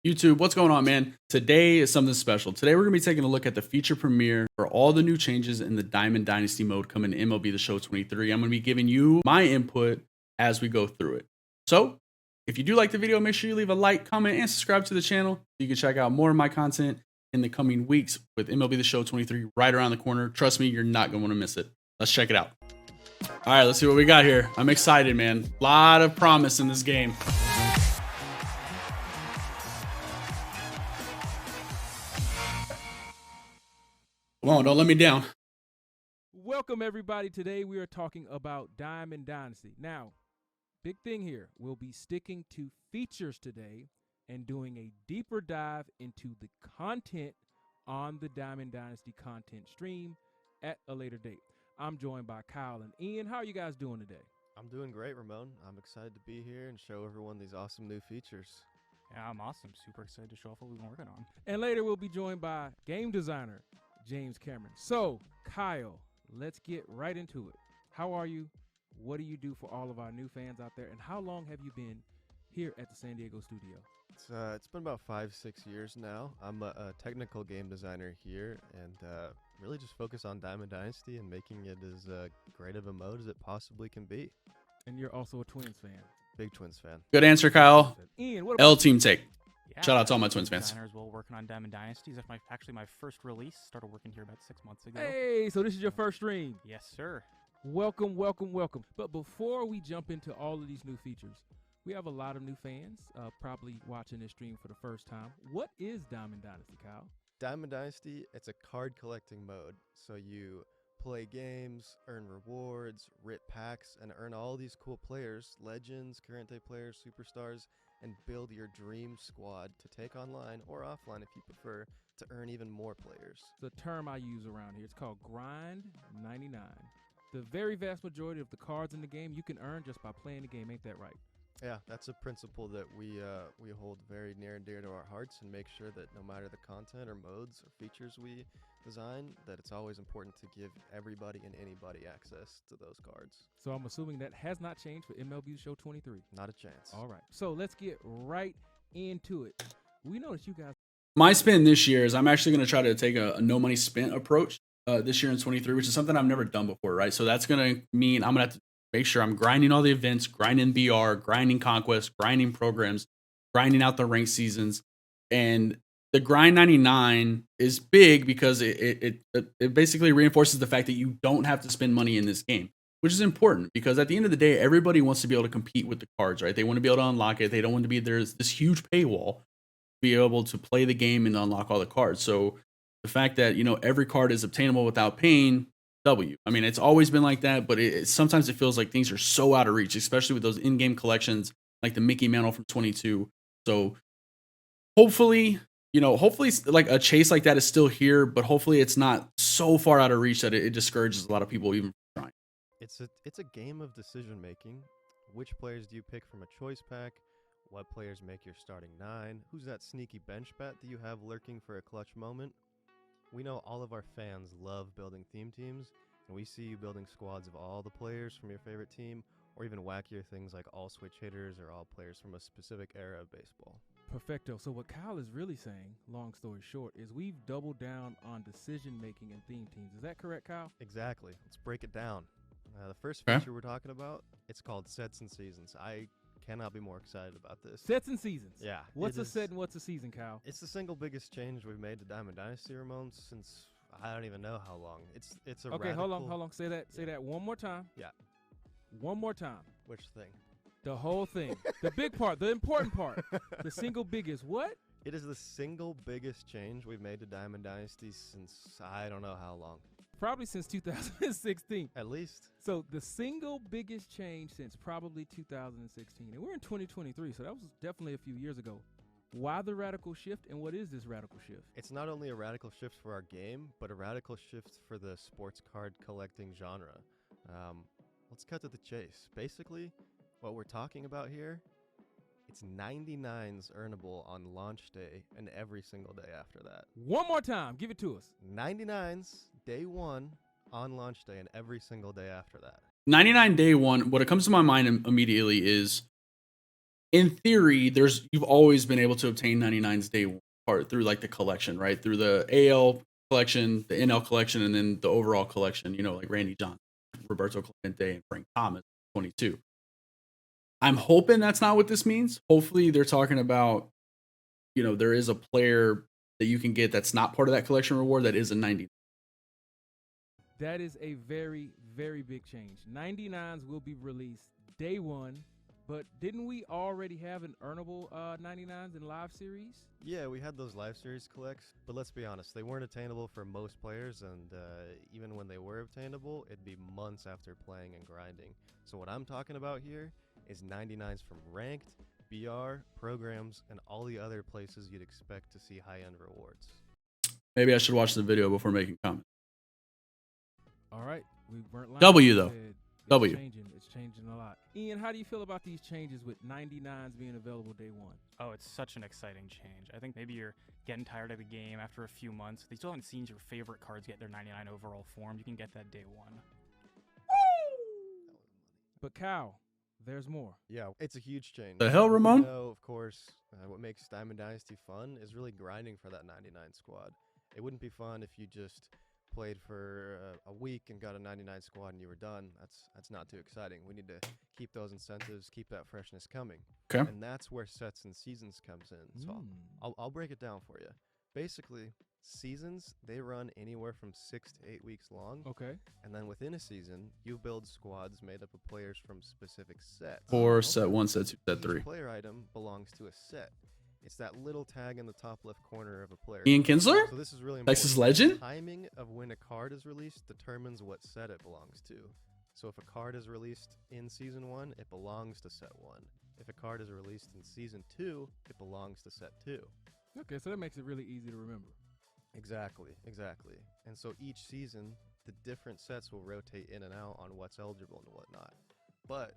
YouTube, what's going on, man? Today is something special. Today we're going to be taking a look at the feature premiere for all the new changes in the Diamond Dynasty mode coming to MLB The Show 23. I'm going to be giving you my input as we go through it. So, if you do like the video, make sure you leave a like, comment, and subscribe to the channel. You can check out more of my content in the coming weeks with MLB The Show 23 right around the corner. Trust me, you're not going to want to miss it. Let's check it out. All right, let's see what we got here. I'm excited, man. A lot of promise in this game. Come on, don't let me down. Welcome, everybody. Today we are talking about Diamond Dynasty. Now, big thing here, we'll be sticking to features today and doing a deeper dive into the content on the Diamond Dynasty content stream at a later date. I'm joined by Kyle and Ian. How are you guys doing today? I'm doing great, Ramon. I'm excited to be here and show everyone these awesome new features. Yeah, I'm awesome. Super excited to show off what we've been working on. And later we'll be joined by game designer James Cameron. So, Kyle, let's get right into it. How are you? What do you do for all of our new fans out there? And how long have you been here at the San Diego studio? It's been about 5-6 years now. I'm a technical game designer here and really just focus on Diamond Dynasty and making it as great of a mode as it possibly can be. And you're also a Twins fan. Big Twins fan. Good answer, Kyle. Ian, what about L team take. Yeah, Shout out to all my Twins fans. Designers while working on Diamond Dynasty. That's actually my first release. Started working here about 6 months ago. Hey, so this is your first stream. Yes, sir. Welcome, welcome, welcome. But before we jump into all of these new features, we have a lot of new fans probably watching this stream for the first time. What is Diamond Dynasty, Kyle? Diamond Dynasty, it's a card collecting mode. So you play games, earn rewards, rip packs, and earn all these cool players, legends, current day players, superstars, and build your dream squad to take online or offline if you prefer to earn even more players. The term I use around here, it's called Grind 99. The very vast majority of the cards in the game you can earn just by playing the game, ain't that right? Yeah, that's a principle that we hold very near and dear to our hearts and make sure that no matter the content or modes or features we design, that it's always important to give everybody and anybody access to those cards. So I'm assuming that has not changed for MLB The Show 23. Not a chance. All right, so let's get right into it. We know that you guys... My spin this year is I'm actually going to try to take a no money spent approach this year in 23, which is something I've never done before, right? So that's going to mean I'm going to have to make sure I'm grinding all the events, grinding BR, grinding Conquest, grinding programs, grinding out the ranked seasons. And the grind 99 is big because it basically reinforces the fact that you don't have to spend money in this game, which is important because at the end of the day, everybody wants to be able to compete with the cards, right? They want to be able to unlock it. They don't want to be, there's this huge paywall to be able to play the game and unlock all the cards. So the fact that, you know, every card is obtainable without paying, W. I mean, it's always been like that, but sometimes it feels like things are so out of reach, especially with those in-game collections like the Mickey Mantle from 22. So hopefully like a chase like that is still here, but hopefully it's not so far out of reach that it discourages a lot of people even from trying. It's a game of decision making. Which players do you pick from a choice pack? What players make your starting 9? Who's that sneaky bench bat that you have lurking for a clutch moment? We know all of our fans love building theme teams, and we see you building squads of all the players from your favorite team, or even wackier things like all switch hitters or all players from a specific era of baseball. Perfecto. So what Kyle is really saying, long story short, is we've doubled down on decision making and theme teams. Is that correct, Kyle? Exactly. Let's break it down. The first Okay. feature we're talking about, it's called Sets and Seasons. I cannot be more excited about this. Sets and seasons. Yeah. What's it a is- set and what's a season, Kyle? It's the single biggest change we've made to Diamond Dynasty, Ramon, since I don't even know how long. It's a Okay, radical... hold on. Say that one more time. Yeah. One more time. Which thing? The whole thing. The big part, the important part. The single biggest. What? It is the single biggest change we've made to Diamond Dynasty since I don't know how long. Probably since 2016. At least. So the single biggest change since probably 2016. And we're in 2023, so that was definitely a few years ago. Why the radical shift, and what is this radical shift? It's not only a radical shift for our game, but a radical shift for the sports card collecting genre. Let's cut to the chase. Basically, what we're talking about here, it's 99s earnable on launch day and every single day after that. One more time. Give it to us. 99s, day 1, on launch day and every single day after that. 99 day one, what it comes to my mind immediately is in theory, you've always been able to obtain 99s day one part through like the collection, right? Through the AL collection, the NL collection, and then the overall collection, like Randy Johnson, Roberto Clemente, and Frank Thomas, 22. I'm hoping that's not what this means. Hopefully they're talking about, there is a player that you can get that's not part of that collection reward that is a 90. That is a very, very big change. 99s will be released day one, but didn't we already have an earnable 99s in live series? Yeah, we had those live series collects, but let's be honest, they weren't attainable for most players, and even when they were obtainable, it'd be months after playing and grinding. So what I'm talking about here is 99s from ranked, BR, programs, and all the other places you'd expect to see high-end rewards. Maybe I should watch the video before making comments. All right, we weren't lying. W though. It's W. It's changing a lot. Ian, how do you feel about these changes with 99s being available day one? Oh, it's such an exciting change. I think maybe you're getting tired of the game after a few months. If you still haven't seen your favorite cards get their 99 overall form, you can get that day one. But Cal, there's more. Yeah, it's a huge change. The hell, Ramon? Of course, what makes Diamond Dynasty fun is really grinding for that 99 squad. It wouldn't be fun if you just played for a week and got a 99 squad and you were done. That's not too exciting. We need to keep those incentives, keep that freshness coming. Okay. And that's where sets and seasons comes in. So I'll break it down for you. Basically, seasons, they run anywhere from 6 to 8 weeks long. Okay. And then within a season, you build squads made up of players from specific sets. Or set 1, set 2, set Each 3. player item belongs to a set. It's that little tag in the top left corner of a player. Ian Kinsler? So this is really important. Texas Legend? Timing of when a card is released determines what set it belongs to. So if a card is released in Season 1, it belongs to Set 1. If a card is released in Season 2, it belongs to Set 2. Okay, so that makes it really easy to remember. Exactly. And so each season, the different sets will rotate in and out on what's eligible and whatnot. But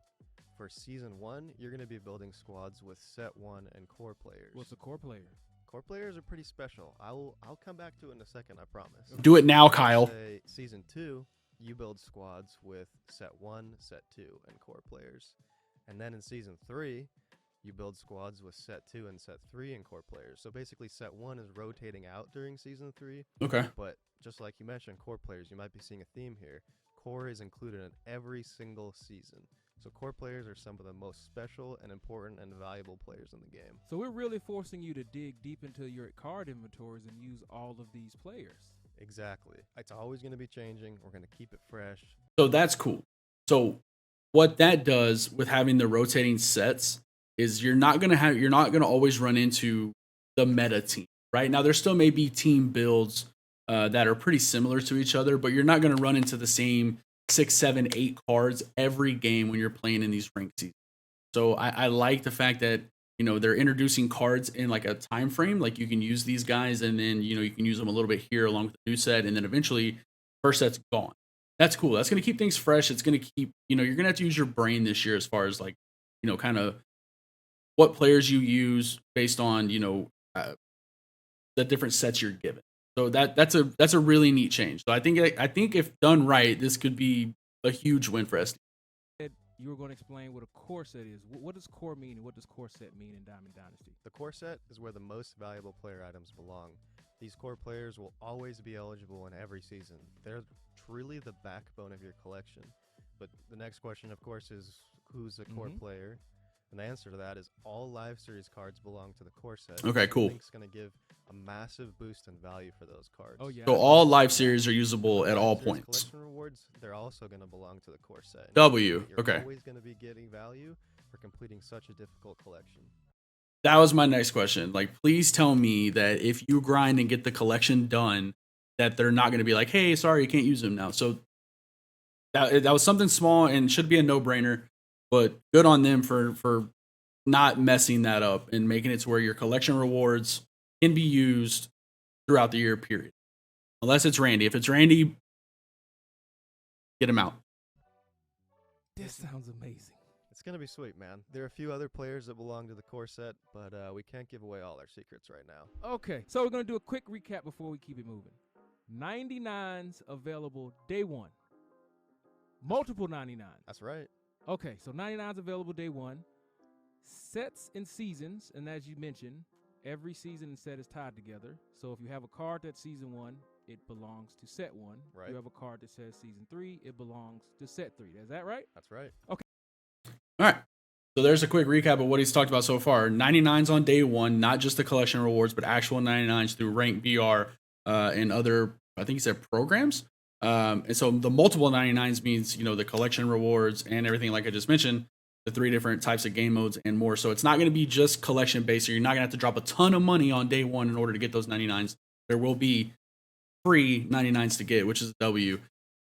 for Season 1, you're going to be building squads with Set 1 and core players. What's a core player? Core players are pretty special. I'll come back to it in a second, I promise. Do it now, Kyle. Say Season 2, you build squads with Set 1, Set 2, and core players. And then in Season 3, you build squads with Set 2 and Set 3 and core players. So basically, Set 1 is rotating out during Season 3. Okay. But just like you mentioned, core players, you might be seeing a theme here. Core is included in every single season. So core players are some of the most special and important and valuable players in the game. So we're really forcing you to dig deep into your card inventories and use all of these players. Exactly. It's always going to be changing. We're going to keep it fresh. So that's cool. So what that does with having the rotating sets is you're not going to always run into the meta team, right? Now there still may be team builds that are pretty similar to each other, but you're not going to run into the same 6, 7, 8 cards every game when you're playing in these ranked seasons. So I like the fact that they're introducing cards in like a time frame. Like you can use these guys, and then you can use them a little bit here along with the new set, and then eventually first set's gone. That's cool. That's going to keep things fresh. It's going to keep you're going to have to use your brain this year as far as like kind of what players you use based on the different sets you're given. So that's a really neat change. So I think if done right, this could be a huge win for SD. You were going to explain what a core set is. What does core mean, and what does core set mean in Diamond Dynasty? The core set is where the most valuable player items belong. These core players will always be eligible in every season. They're truly the backbone of your collection. But the next question, of course, is who's a core player? And the answer to that is all live series cards belong to the core set. Okay, cool. I think it's going to give a massive boost in value for those cards. Oh, yeah. So all live series are usable at all Series points. Collection rewards, they're also going to belong to the core set. W. You're Okay. always going to be getting value for completing such a difficult collection. That was my next question. Like, please tell me that if you grind and get the collection done, that they're not going to be like, hey, sorry, you can't use them now. So that was something small and should be a no-brainer, but good on them for not messing that up and making it to where your collection rewards can be used throughout the year, period. Unless it's Randy. If it's Randy, get him out. This sounds amazing. It's going to be sweet, man. There are a few other players that belong to the core set, but we can't give away all our secrets right now. Okay, so we're going to do a quick recap before we keep it moving. 99s available day one. Multiple 99s. That's right. Okay, so 99s available day one. sets and seasons, and as you mentioned, every season and set is tied together. So if you have a card that's season 1, it belongs to set 1. Right. You have a card that says season 3, it belongs to set 3. Is that right? That's right. All right. So there's a quick recap of what he's talked about so far. 99s on day 1, not just the collection rewards, but actual 99s through rank BR and other, I think he said programs. And so the multiple 99s means, the collection rewards and everything like I just mentioned, the 3 different types of game modes and more. So it's not going to be just collection based. So you're not going to have to drop a ton of money on day 1 in order to get those 99s. There will be free 99s to get, which is a W.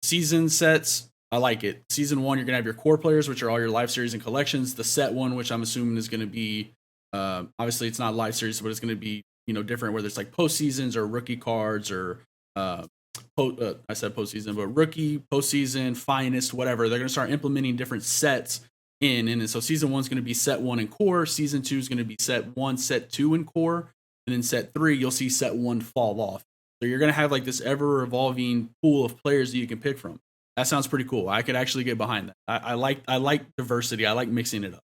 Season sets, I like it. Season 1, you're going to have your core players, which are all your live series and collections. The set 1, which I'm assuming is going to be, obviously it's not live series, but it's going to be, different, whether it's like postseasons or rookie cards or, I said postseason, but rookie, postseason, finest, whatever. They're going to start implementing different sets in. And so season 1 is going to be set 1 and core. Season 2 is going to be set 1, set 2 and core. And then set 3, you'll see set 1 fall off. So you're going to have like this ever evolving pool of players that you can pick from. That sounds pretty cool. I could actually get behind that. I like diversity. I like mixing it up.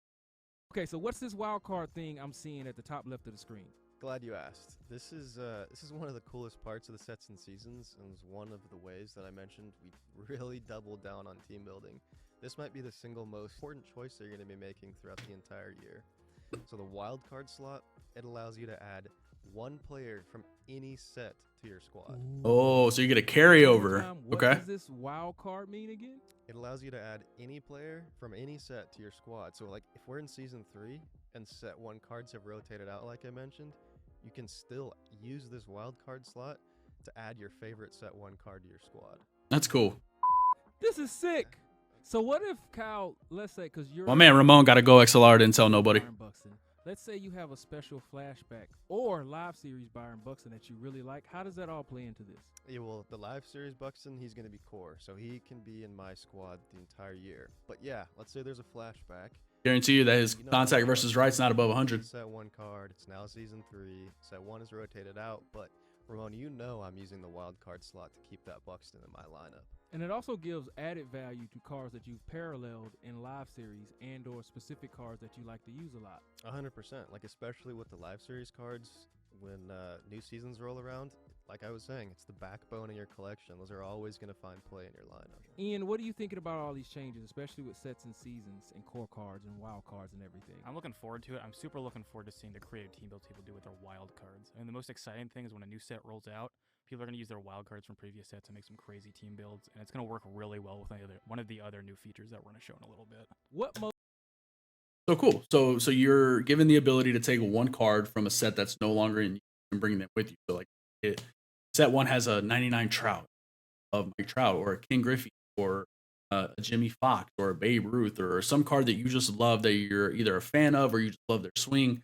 Okay, so what's this wild card thing I'm seeing at the top left of the screen? Glad you asked. This is one of the coolest parts of the sets and seasons, and is one of the ways that I mentioned we really doubled down on team building. This might be the single most important choice they're going to be making throughout the entire year. So the wild card slot, it allows you to add 1 player from any set to your squad. Oh, so you get a carryover. What Okay. does this wild card mean again? It allows you to add any player from any set to your squad. So like if we're in season 3 and set 1 cards have rotated out like I mentioned, you can still use this wild card slot to add your favorite set 1 card to your squad. That's cool. This is sick. So what if, Kyle, let's say, because you're... My man Ramon got to go XLR, didn't tell nobody. Byron Buxton. Let's say you have a special flashback or live series Byron Buxton that you really like. How does that all play into this? Yeah, well, the live series Buxton, he's going to be core, so he can be in my squad the entire year. But yeah, let's say there's a flashback. Guarantee you that his You know, contact versus right's not above 100. Set 1 card. It's now season 3. Set 1 is rotated out, but Ramon, I'm using the wild card slot to keep that Buxton in my lineup. And it also gives added value to cards that you've paralleled in live series and or specific cards that you like to use a lot. 100%. Like especially with the live series cards, when new seasons roll around, like I was saying, it's the backbone of your collection. Those are always going to find play in your lineup. Ian, what are you thinking about all these changes, especially with sets and seasons and core cards and wild cards and everything? I'm looking forward to it. I'm super looking forward to seeing the creative team builds people do with their wild cards. And the most exciting thing is when a new set rolls out, people are going to use their wild cards from previous sets to make some crazy team builds, and it's going to work really well with one of the other new features that we're going to show in a little bit. So cool. So you're given the ability to take 1 card from a set that's no longer in use and bring them with you. So like set 1 has a 99 Trout of Mike Trout or a King Griffey or a Jimmy Fox or a Babe Ruth or some card that you just love that you're either a fan of or you just love their swing.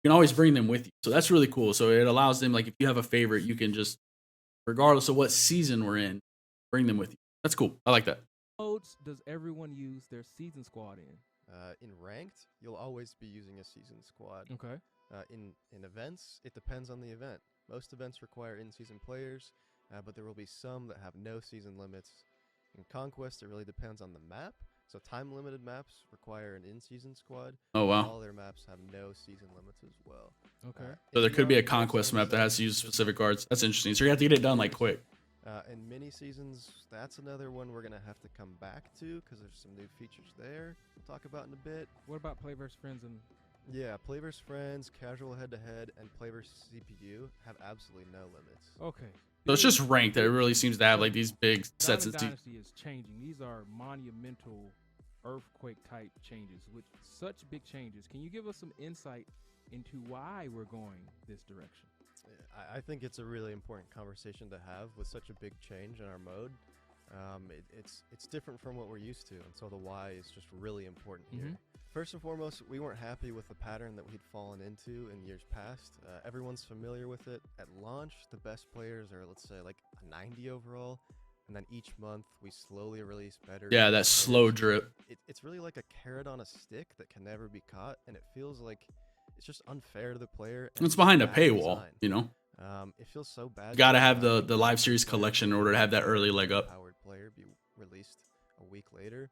You can always bring them with you. So that's really cool. So it allows them, like if you have a favorite, you can just, regardless of what season we're in, bring them with you. That's cool. I like that. Modes does everyone use their season squad in? In ranked, you'll always be using a season squad. Okay. In events, it depends on the event. Most events require in-season players, but there will be some that have no season limits. In Conquest, it really depends on the map. So time-limited maps require an in-season squad. Oh, wow. All their maps have no season limits as well. Okay. So there could be a Conquest map that has to use specific cards. That's interesting. So you have to get it done like quick. In mini seasons, that's another one we're going to have to come back to because there's some new features there we'll talk about in a bit. What about Play vs. Friends and... Yeah, Play vs. Friends, Casual Head-to-Head, and Play vs. CPU have absolutely no limits. Okay. So it's just ranked that it really seems to have like these big sets of Diamond Dynasty is changing. These are monumental earthquake-type changes, with such big changes. Can you give us some insight into why we're going this direction? I think it's a really important conversation to have with such a big change in our mode. It's different from what we're used to, and so the why is just really important here. First and foremost, we weren't happy with the pattern that we'd fallen into in years past. Everyone's familiar with it. At launch, the best players are, let's say, like a 90 overall, and then each month we slowly release better. Yeah, that slow drip. It's really like a carrot on a stick that can never be caught, and it feels like it's just unfair to the player. It's behind a paywall, you know? It feels so bad. You got to have the live series collection in order to have that early leg up. Powered player be released a week later.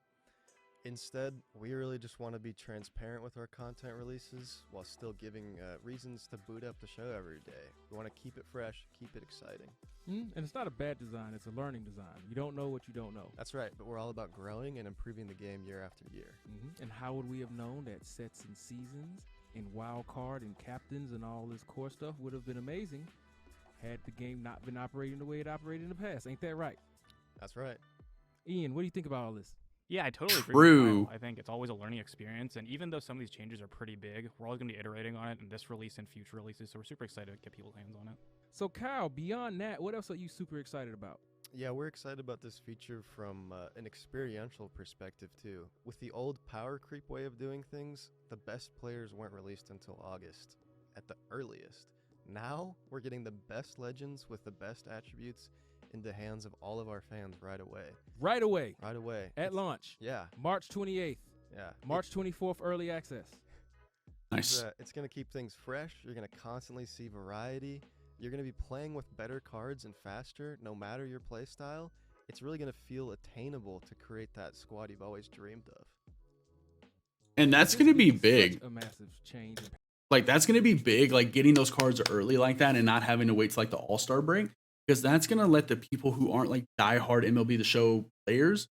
Instead, we really just want to be transparent with our content releases while still giving reasons to boot up the show every day. We want to keep it fresh, keep it exciting. And it's not a bad design, it's a learning design. You don't know what you don't know. That's right, but we're all about growing and improving the game year after year. And how would we have known that sets and seasons and wild card and captains and all this core stuff would have been amazing had the game not been operating the way it operated in the past? Ain't that right? That's right. Ian, what do you think about all this? Yeah, I totally agree. True. With Kyle. I think it's always a learning experience, and even though some of these changes are pretty big, we're always going to be iterating on it in this release and future releases, so we're super excited to get people's hands on it. So, Kyle, beyond that, what else are you super excited about? Yeah, we're excited about this feature from an experiential perspective, too. With the old power creep way of doing things, the best players weren't released until August, at the earliest. Now, we're getting the best legends with the best attributes into hands of all of our fans right away. Right away. Right away. At launch. Yeah. March 28th. Yeah. March 24th, early access. Nice. It's going to keep things fresh. You're going to constantly see variety. You're going to be playing with better cards and faster, no matter your play style. It's really going to feel attainable to create that squad you've always dreamed of. And that's going to be big. Such a massive change. Like, that's going to be big, like getting those cards early like that and not having to wait till like the All-Star break, because that's going to let the people who aren't like diehard MLB The Show players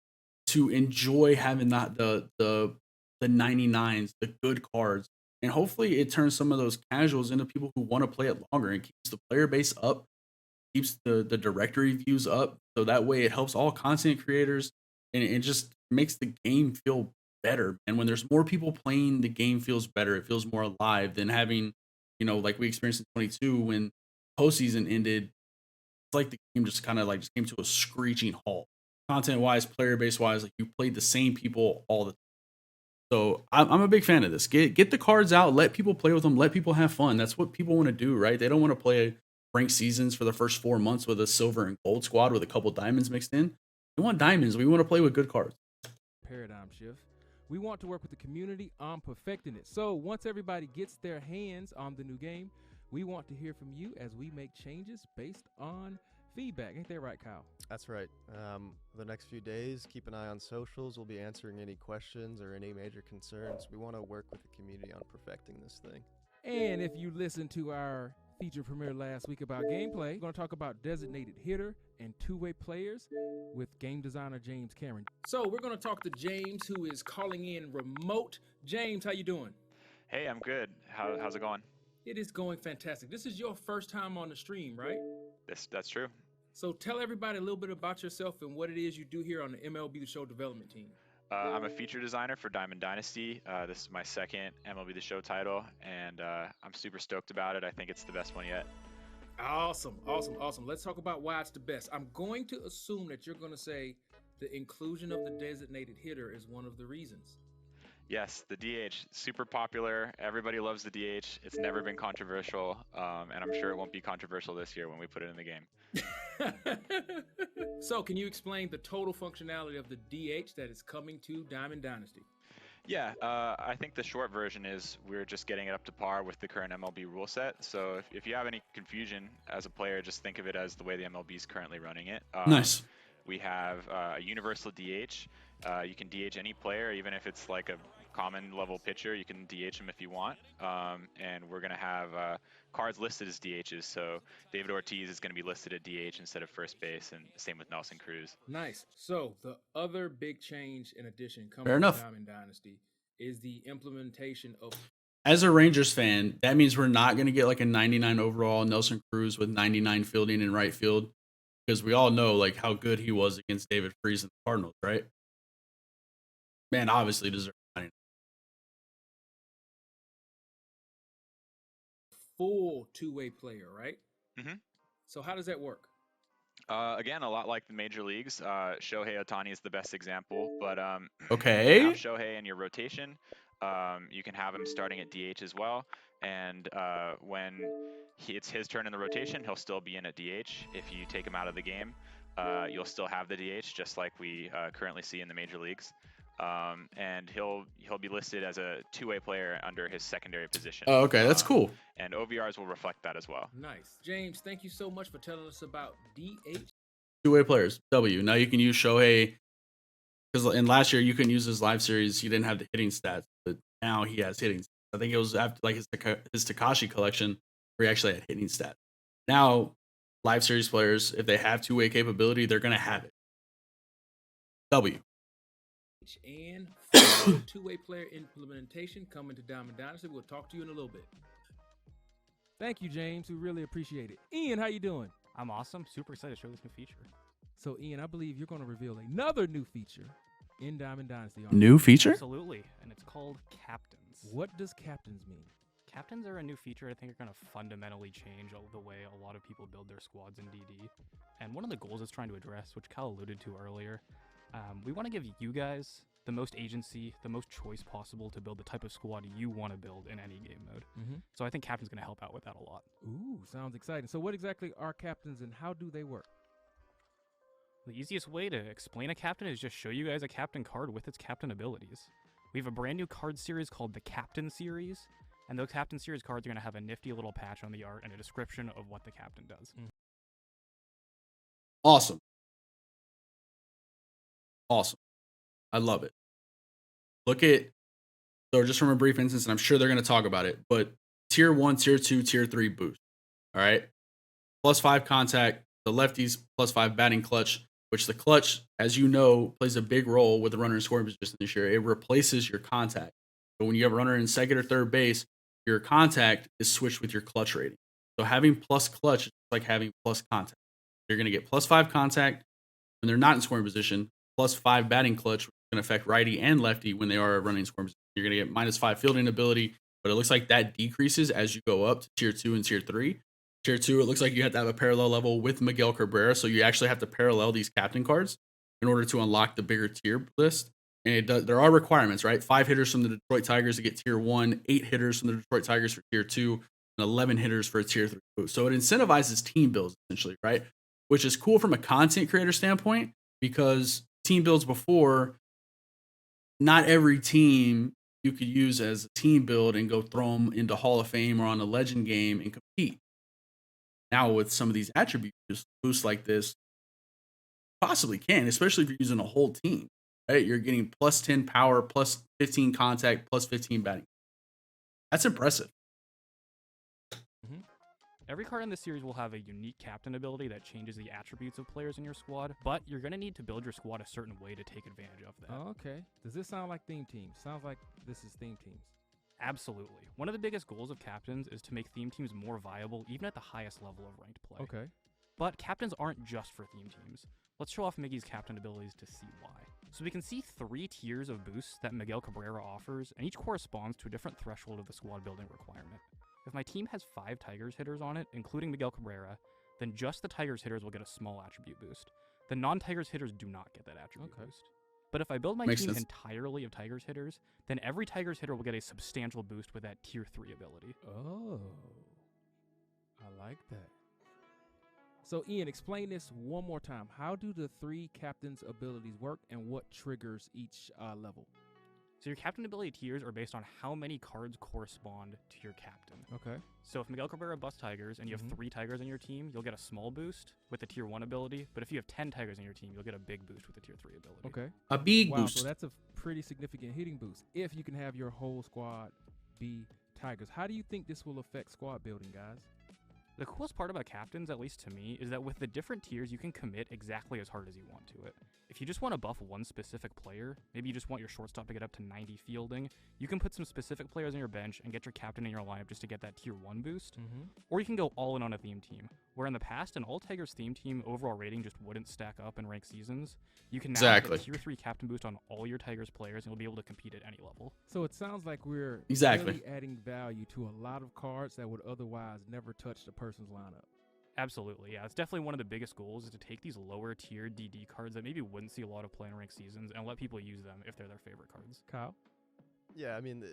to enjoy having that the 99s, the good cards. And hopefully it turns some of those casuals into people who want to play it longer and keeps the player base up, keeps the directory views up. So that way it helps all content creators, and it just makes the game feel better. And when there's more people playing, the game feels better. It feels more alive than having, like we experienced in 22 when postseason ended. It's like the game just kind of like just came to a screeching halt. Content wise, player base wise, like you played the same people all the time. So I'm a big fan of this. Get the cards out, let people play with them, let people have fun. That's what people want to do, right? They don't want to play ranked seasons for the first 4 months with a silver and gold squad with a couple diamonds mixed in. We want diamonds. We want to play with good cards. Paradigm shift. We want to work with the community on perfecting it. So once everybody gets their hands on the new game, we want to hear from you as we make changes based on feedback. Ain't that right, Kyle? That's right. The next few days, keep an eye on socials. We'll be answering any questions or any major concerns. We want to work with the community on perfecting this thing. And if you listened to our feature premiere last week about gameplay, we're going to talk about designated hitter and two-way players with game designer James Cameron. So we're going to talk to James, who is calling in remote. James, how you doing? Hey, I'm good. How's it going? It is going fantastic. This is your first time on the stream, right? That's true. So tell everybody a little bit about yourself and what it is you do here on the MLB The Show development team. I'm a feature designer for Diamond Dynasty. This is my second MLB The Show title, and I'm super stoked about it. I think it's the best one yet. Awesome. Let's talk about why it's the best. I'm going to assume that you're going to say the inclusion of the designated hitter is one of the reasons. Yes, the DH, super popular. Everybody loves the DH. It's never been controversial, and I'm sure it won't be controversial this year when we put it in the game. So can you explain the total functionality of the DH that is coming to Diamond Dynasty? Yeah, I think the short version is we're just getting it up to par with the current MLB rule set. So if you have any confusion as a player, just think of it as the way the MLB is currently running it. Nice. We have a universal DH. You can DH any player, even if it's like a common level pitcher. You can DH him if you want. And we're going to have cards listed as DHs. So David Ortiz is going to be listed at DH instead of first base, and same with Nelson Cruz. Nice. So the other big change in addition coming Fair to enough. Diamond Dynasty is the implementation of... As a Rangers fan, that means we're not going to get like a 99 overall Nelson Cruz with 99 fielding in right field, because we all know like how good he was against David Freese and the Cardinals, right? Man, obviously deserves 99. Full two-way player, right? Mm-hmm. So how does that work? Again, a lot like the major leagues. Shohei Ohtani is the best example, but Okay. you have Shohei in your rotation. You can have him starting at DH as well, and when it's his turn in the rotation, he'll still be in at DH. If you take him out of the game, you'll still have the DH, just like we currently see in the major leagues. And he'll be listed as a two-way player under his secondary position. Oh, okay, that's cool. And OVRs will reflect that as well. Nice. James, thank you so much for telling us about DH. Two-way players, W. Now you can use Shohei because in last year you couldn't use his live series. He didn't have the hitting stats, but now he has hitting. I think it was after like his Takashi collection where he actually had hitting stats. Now, live series players, if they have two-way capability, they're gonna have it. W. And two-way player implementation coming to Diamond Dynasty. We'll talk to you in a little bit. Thank you, James. We really appreciate it. Ian, how you doing? I'm awesome. Super excited to show this new feature. So, Ian, I believe you're going to reveal another new feature in Diamond Dynasty. New feature? Absolutely, and it's called Captains. What does Captains mean? Captains are a new feature I think are going to fundamentally change the way a lot of people build their squads in DD. And one of the goals it's trying to address, which Kyle alluded to earlier, we want to give you guys the most agency, the most choice possible to build the type of squad you want to build in any game mode. So I think Captain's going to help out with that a lot. Ooh, sounds exciting. So what exactly are Captains and how do they work? The easiest way to explain a captain is just show you guys a captain card with its captain abilities. We have a brand new card series called the Captain Series, and those Captain Series cards are going to have a nifty little patch on the art and a description of what the captain does. Awesome. Awesome. I love it. Look at, so just from a brief instance, and I'm sure they're going to talk about it, but tier 1, tier 2, tier 3 boost. All right. +5 contact, the lefties +5 batting clutch, which the clutch, as you know, plays a big role with the runner in scoring position this year. It replaces your contact. But when you have a runner in second or third base, your contact is switched with your clutch rating. So having plus clutch is like having plus contact. You're going to get +5 contact when they're not in scoring position, +5 batting clutch, which is going to affect righty and lefty when they are running in scoring position. You're going to get -5 fielding ability, but it looks like that decreases as you go up to tier 2 and tier 3. Tier 2, it looks like you have to have a parallel level with Miguel Cabrera, so you actually have to parallel these captain cards in order to unlock the bigger tier list. And it does, there are requirements, right? 5 hitters from the Detroit Tigers to get tier 1, 8 hitters from the Detroit Tigers for tier 2, and 11 hitters for a tier 3 boost. So it incentivizes team builds, essentially, right? Which is cool from a content creator standpoint, because team builds before, not every team you could use as a team build and go throw them into Hall of Fame or on a legend game and compete. Now with some of these attribute boosts like this, possibly can, especially if you're using a whole team, right? You're getting +10 power, +15 contact, +15 batting. That's impressive. Every card in this series will have a unique captain ability that changes the attributes of players in your squad, but you're going to need to build your squad a certain way to take advantage of that. Oh, okay. Does this sound like theme teams? Sounds like this is theme teams. Absolutely. One of the biggest goals of captains is to make theme teams more viable, even at the highest level of ranked play. Okay. But captains aren't just for theme teams. Let's show off Miggy's captain abilities to see why. So we can see 3 tiers of boosts that Miguel Cabrera offers, and each corresponds to a different threshold of the squad building requirement. If my team has 5 Tigers hitters on it, including Miguel Cabrera, then just the Tigers hitters will get a small attribute boost. The non-Tigers hitters do not get that attribute boost. But if I build my team entirely of Tigers hitters, then every Tigers hitter will get a substantial boost with that tier 3 ability. Oh, I like that. So Ian, explain this one more time. How do the 3 captains' abilities work and what triggers each level? So your captain ability tiers are based on how many cards correspond to your captain. Okay. So if Miguel Cabrera busts Tigers and you have 3 Tigers on your team, you'll get a small boost with the tier 1 ability. But if you have 10 Tigers on your team, you'll get a big boost with the tier 3 ability. Okay. A big wow, boost. So that's a pretty significant hitting boost if you can have your whole squad be Tigers. How do you think this will affect squad building, guys? The coolest part about captains, at least to me, is that with the different tiers, you can commit exactly as hard as you want to it. If you just want to buff one specific player, maybe you just want your shortstop to get up to 90 fielding, you can put some specific players on your bench and get your captain in your lineup just to get that tier 1 boost. Or you can go all in on a theme team, where in the past, an all-Tigers theme team overall rating just wouldn't stack up in ranked seasons. You can now get a tier 3 captain boost on all your Tigers players, and you'll be able to compete at any level. So it sounds like we're really adding value to a lot of cards that would otherwise never touch the person's lineup. Absolutely, yeah. It's definitely one of the biggest goals is to take these lower tier DD cards that maybe wouldn't see a lot of play in ranked seasons and let people use them if they're their favorite cards. Kyle? Yeah, I mean,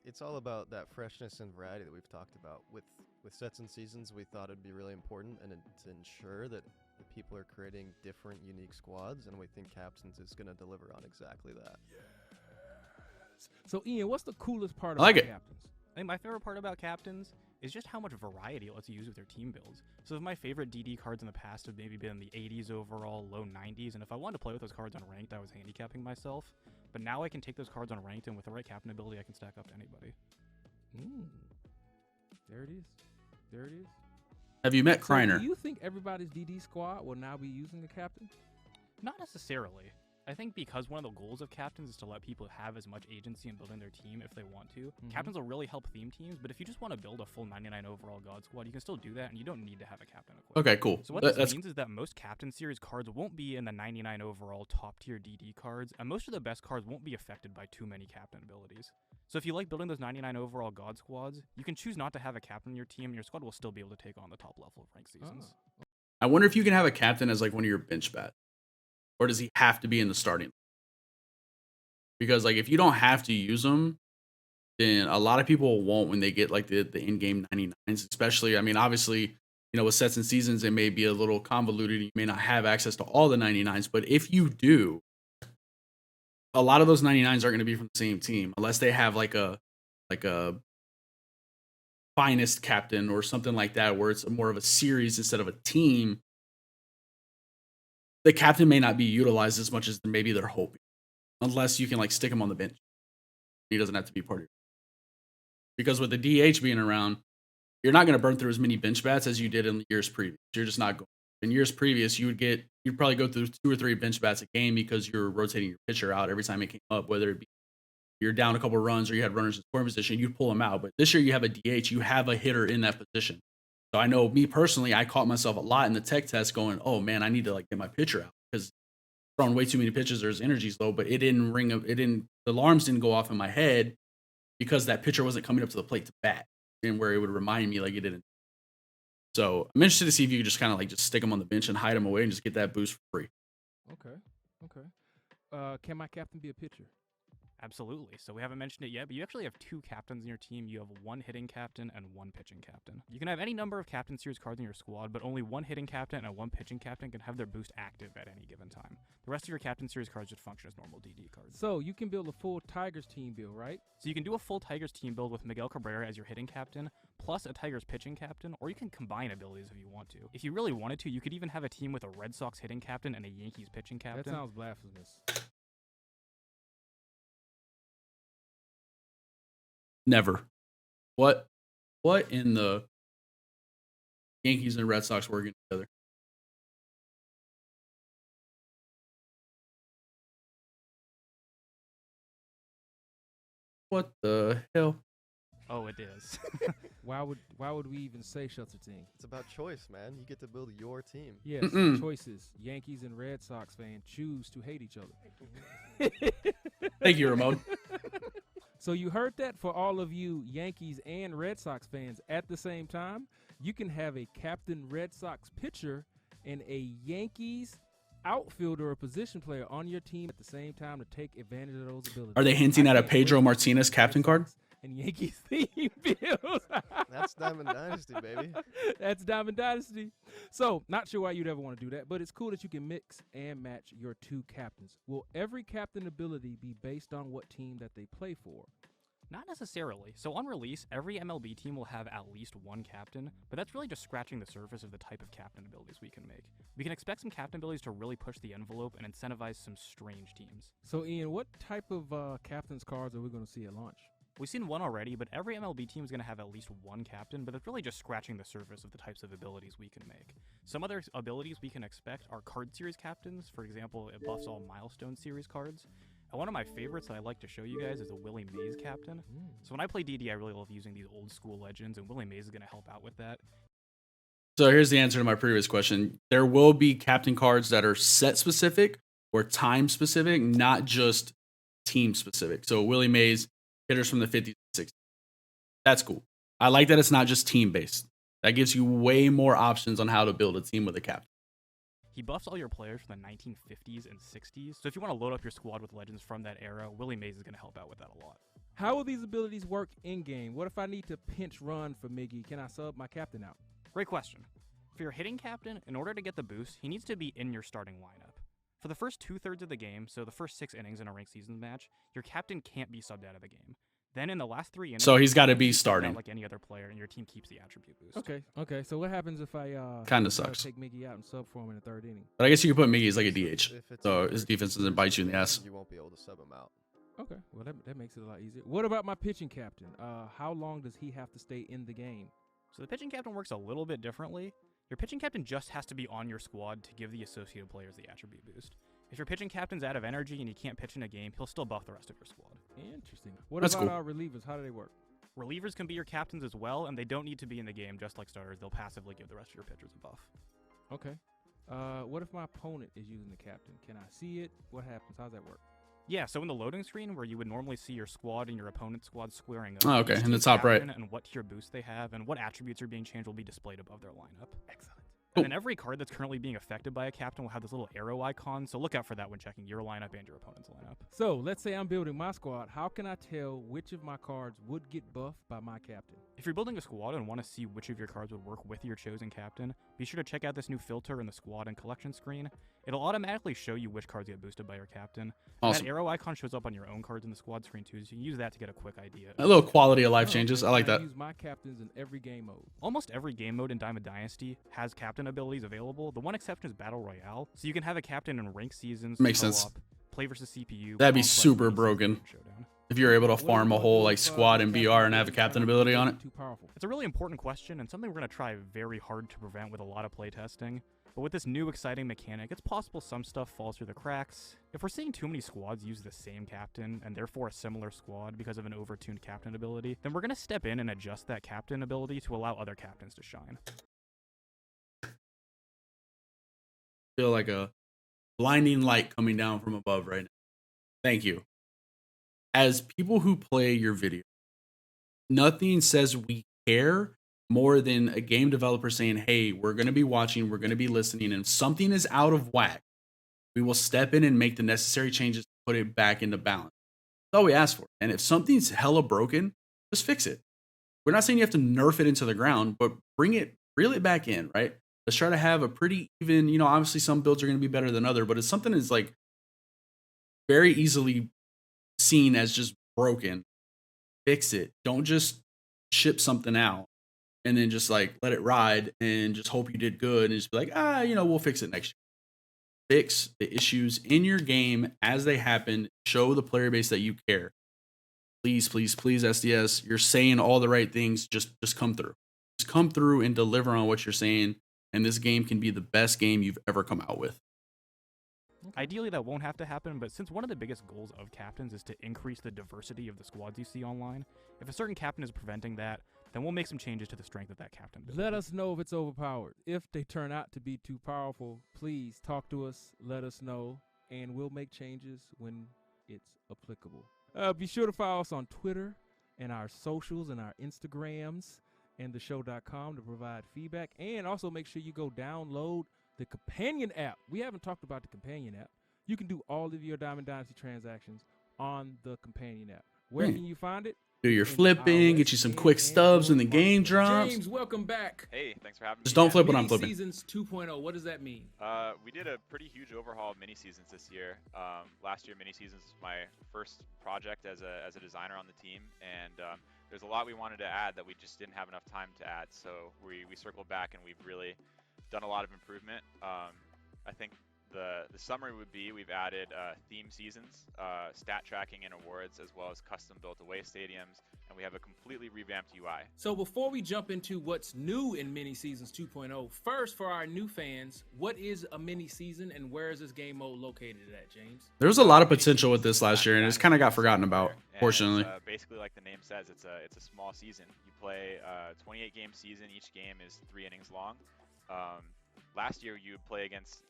it's all about that freshness and variety that we've talked about. With sets and seasons, we thought it'd be really important and to ensure that the people are creating different, unique squads, and we think Captains is going to deliver on exactly that. Yes. So, Ian, what's the coolest part about Captains? I think my favorite part about Captains is just how much variety it lets you use with your team builds. So if my favorite DD cards in the past have maybe been the 80s overall, low 90s, and if I wanted to play with those cards on ranked, I was handicapping myself. But now I can take those cards on ranked, and with the right captain ability, I can stack up to anybody. There it is. There it is. Have you met So Kreiner? do you think everybody's DD squad will now be using a captain? Not necessarily. I think because one of the goals of captains is to let people have as much agency in building their team if they want to. Captains will really help theme teams, but if you just want to build a full 99 overall God squad, you can still do that, and you don't need to have a captain equipped. Okay, cool. So what this means is that most captain series cards won't be in the 99 overall top tier DD cards, and most of the best cards won't be affected by too many captain abilities. So if you like building those 99 overall God squads, you can choose not to have a captain in your team, and your squad will still be able to take on the top level of ranked seasons. I wonder if you can have a captain as like one of your bench bats, or does he have to be in the starting? Because like if you don't have to use them, then a lot of people won't when they get like the in-game 99s, especially. I mean, obviously, you know, with sets and seasons, it may be a little convoluted. You may not have access to all the 99s, but if you do, a lot of those 99s are going to be from the same team, unless they have like a finest captain or something like that, where it's more of a series instead of a team. The captain may not be utilized as much as maybe they're hoping, unless you can like stick him on the bench. He doesn't have to be part of it. Because with the DH being around, you're not going to burn through as many bench bats as you did in the years previous. You're just not going. In years previous, you'd probably go through 2 or 3 bench bats a game because you're rotating your pitcher out every time it came up, whether it be you're down a couple runs or you had runners in scoring position, you'd pull them out. But this year you have a DH, you have a hitter in that position. So I know me personally, I caught myself a lot in the tech test going, oh man, I need to like get my pitcher out because throwing way too many pitches, there's energy's low, but the alarms didn't go off in my head because that pitcher wasn't coming up to the plate to bat and where it would remind me like it didn't. So I'm interested to see if you could just kind of like just stick them on the bench and hide them away and just get that boost for free. Okay. Can my captain be a pitcher? Absolutely. So we haven't mentioned it yet, but you actually have 2 captains in your team. You have 1 hitting captain and 1 pitching captain. You can have any number of captain series cards in your squad, but only 1 hitting captain and 1 pitching captain can have their boost active at any given time. The rest of your captain series cards just function as normal DD cards. So you can build a full Tigers team build, right? So you can do a full Tigers team build with Miguel Cabrera as your hitting captain, plus a Tigers pitching captain, or you can combine abilities if you want to. If you really wanted to, you could even have a team with a Red Sox hitting captain and a Yankees pitching captain. That sounds blasphemous. Never. What in the Yankees and Red Sox working together? What the hell? Oh, it is. Why would we even say shelter team? It's about choice, man. You get to build your team. Yes, Mm-mm. choices. Yankees and Red Sox fans choose to hate each other. Thank you, Ramon. So you heard that for all of you Yankees and Red Sox fans at the same time. You can have a Captain Red Sox pitcher and a Yankees outfielder or position player on your team at the same time to take advantage of those abilities. Are they hinting at a Pedro Martinez captain card? And Yankees theme bills. That's Diamond Dynasty, baby. That's Diamond Dynasty. So, not sure why you'd ever want to do that, but it's cool that you can mix and match your 2 captains. Will every captain ability be based on what team that they play for? Not necessarily. So on release, every MLB team will have at least 1 captain, but that's really just scratching the surface of the type of captain abilities we can make. We can expect some captain abilities to really push the envelope and incentivize some strange teams. So, Ian, what type of captain's cards are we going to see at launch? We've seen 1 already, but every MLB team is going to have at least 1 captain, but that's really just scratching the surface of the types of abilities we can make. Some other abilities we can expect are card series captains. For example, it buffs all milestone series cards. And one of my favorites that I like to show you guys is a Willie Mays captain. So when I play DD, I really love using these old school legends, and Willie Mays is going to help out with that. So here's the answer to my previous question. There will be captain cards that are set specific or time specific, not just team specific. So Willie Mays, hitters from the 50s and 60s. That's cool. I like that it's not just team based. That gives you way more options on how to build a team with a captain. He buffs all your players from the 1950s and 60s. So if you want to load up your squad with legends from that era, Willie Mays is going to help out with that a lot. How will these abilities work in-game? What if I need to pinch run for Miggy? Can I sub my captain out? Great question. For your hitting captain, in order to get the boost, he needs to be in your starting lineup. For the first 2/3 of the game, so the first 6 innings in a ranked season match, your captain can't be subbed out of the game. Then in the last 3 innings, So he's got to you be can start out starting. like any other player, and your team keeps the attribute boost. Okay. So what happens if I Kinda try to sucks. take Mickey out and sub for him in the 3rd inning? But I guess you could put Miggy as like a DH. If it's So in his your defense doesn't bite you in the ass. You won't be able to sub him out. Okay, well that makes it a lot easier. What about my pitching captain? How long does he have to stay in the game? So the pitching captain works a little bit differently. Your pitching captain just has to be on your squad to give the associated players the attribute boost. If your pitching captain's out of energy and he can't pitch in a game, he'll still buff the rest of your squad. Interesting. What That's about cool. our relievers? How do they work? Relievers can be your captains as well, and they don't need to be in the game just like starters. They'll passively give the rest of your pitchers a buff. Okay. What if my opponent is using the captain? Can I see it? What happens? How's that work? Yeah, so in the loading screen where you would normally see your squad and your opponent's squad squaring up. Oh, okay, each in the team's top right. captain and what tier boost they have and what attributes are being changed will be displayed above their lineup. Excellent. And then every card that's currently being affected by a captain will have this little arrow icon, so look out for that when checking your lineup and your opponent's lineup. So let's say I'm building my squad. How can I tell which of my cards would get buffed by my captain? If you're building a squad and want to see which of your cards would work with your chosen captain, be sure to check out this new filter in the squad and collection screen. It'll automatically show you which cards get boosted by your captain. Awesome. That arrow icon shows up on your own cards in the squad screen too, so you can use that to get a quick idea. A little quality of life Oh, changes. okay. I like Can that. use my captains in every game mode. Almost every game mode in Diamond Dynasty has captain abilities available. The one exception is Battle Royale, so you can have a captain in ranked seasons, Makes sense. co-op, play versus CPU. That'd be complex, super mini-season, broken. and Showdown. If you're able to What farm do a I whole do like if, squad and captain BR and have a abilities captain turn out ability to on be it. Too powerful. It's a really important question and something we're going to try very hard to prevent with a lot of playtesting. But with this new exciting mechanic, it's possible some stuff falls through the cracks. If we're seeing too many squads use the same captain, and therefore a similar squad because of an overtuned captain ability, then we're going to step in and adjust that captain ability to allow other captains to shine. Feel like a blinding light coming down from above right now. Thank you. As people who play your video, nothing says we care more than a game developer saying, hey, we're going to be watching, we're going to be listening, and if something is out of whack, we will step in and make the necessary changes to put it back into balance. That's all we ask for. And if something's hella broken, just fix it. We're not saying you have to nerf it into the ground, but reel it back in, right? Let's try to have a pretty even, obviously some builds are going to be better than other, but if something is like very easily seen as just broken, fix it. Don't just ship something out and then just like let it ride and just hope you did good and just be like, we'll fix it next year. Fix the issues in your game as they happen. Show the player base that you care. Please, please, please, SDS, you're saying all the right things. Just come through. Just come through and deliver on what you're saying. And this game can be the best game you've ever come out with. Ideally, that won't have to happen, but since one of the biggest goals of captains is to increase the diversity of the squads you see online, if a certain captain is preventing that, then we'll make some changes to the strength of that captain ability. Let us know if it's overpowered. If they turn out to be too powerful, please talk to us, let us know, and we'll make changes when it's applicable. Be sure to follow us on Twitter and our socials and our Instagrams and theshow.com to provide feedback. And also make sure you go download the companion app. We haven't talked about the companion app. You can do all of your Diamond Dynasty transactions on the companion app. Where can you find it? Do your In flipping, get you some quick stubs when the game drops. James, welcome back. Hey, thanks for having me. Just don't again. flip when I'm Mini flipping. Seasons 2.0, what does that mean? We did a pretty huge overhaul of mini seasons this year. Last year, mini seasons was my first project as a designer on the team, and there's a lot we wanted to add that we just didn't have enough time to add. So we circled back and we've really done a lot of improvement. I think the summary would be we've added theme seasons, stat tracking and awards, as well as custom built away stadiums, and we have a completely revamped UI. So before we jump into what's new in Mini Seasons 2.0, first for our new fans, what is a mini season and where is this game mode located at, James? There was a lot of potential with this last year, and it's kind of got forgotten about, And fortunately. it's, basically, like the name says, it's a small season. You play a 28-game season. Each game is 3 innings long. Last year, you would play against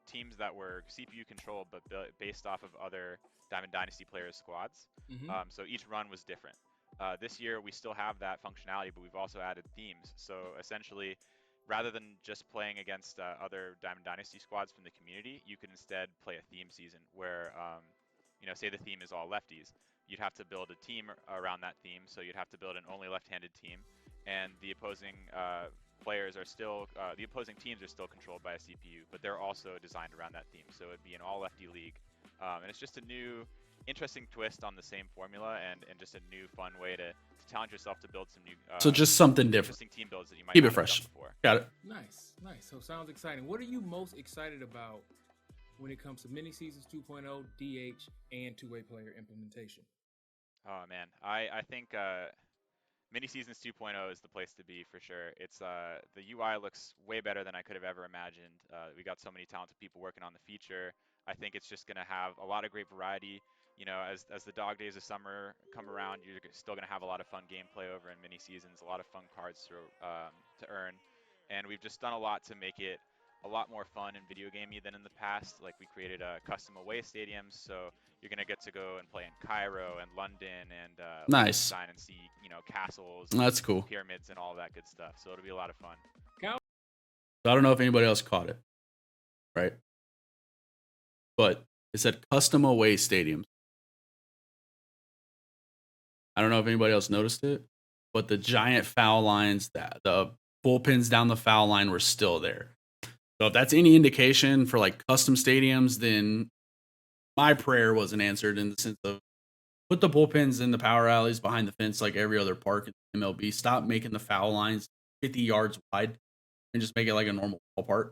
teams that were CPU controlled, but based off of other Diamond Dynasty players' squads. So each run was different. This year, we still have that functionality, but we've also added themes. So essentially, rather than just playing against other Diamond Dynasty squads from the community, you could instead play a theme season where, say the theme is all lefties. You'd have to build a team around that theme. So you'd have to build an only left-handed team, and the opposing players are still, the opposing teams are still controlled by a CPU, but they're also designed around that theme. So it'd be an all lefty league. And it's just a new interesting twist on the same formula and just a new fun way to challenge yourself to build some new So just something different. interesting team builds that you might Keep not it have fresh. done before. Got it. Nice, nice. So sounds exciting. What are you most excited about when it comes to mini seasons 2.0, DH, and two-way player implementation? Oh man, I think Mini Seasons 2.0 is the place to be for sure. It's the UI looks way better than I could have ever imagined. We got so many talented people working on the feature. I think it's just gonna have a lot of great variety. You know, as the dog days of summer come around, you're still gonna have a lot of fun gameplay over in Mini Seasons, a lot of fun cards to earn, and we've just done a lot to make it a lot more fun and video gamey than in the past. Like we created custom away stadiums, so you're gonna get to go and play in Cairo and London and Nice. Liechtenstein and see, you know, castles, That's cool. pyramids, and all that good stuff. So it'll be a lot of fun. So I don't know if anybody else caught it, right? But it said custom away stadiums. I don't know if anybody else noticed it, but the giant foul lines, that the bullpens down the foul line were still there. So if that's any indication for like custom stadiums, then my prayer wasn't answered in the sense of put the bullpens in the power alleys behind the fence like every other park in MLB. Stop making the foul lines 50 yards wide and just make it like a normal ballpark.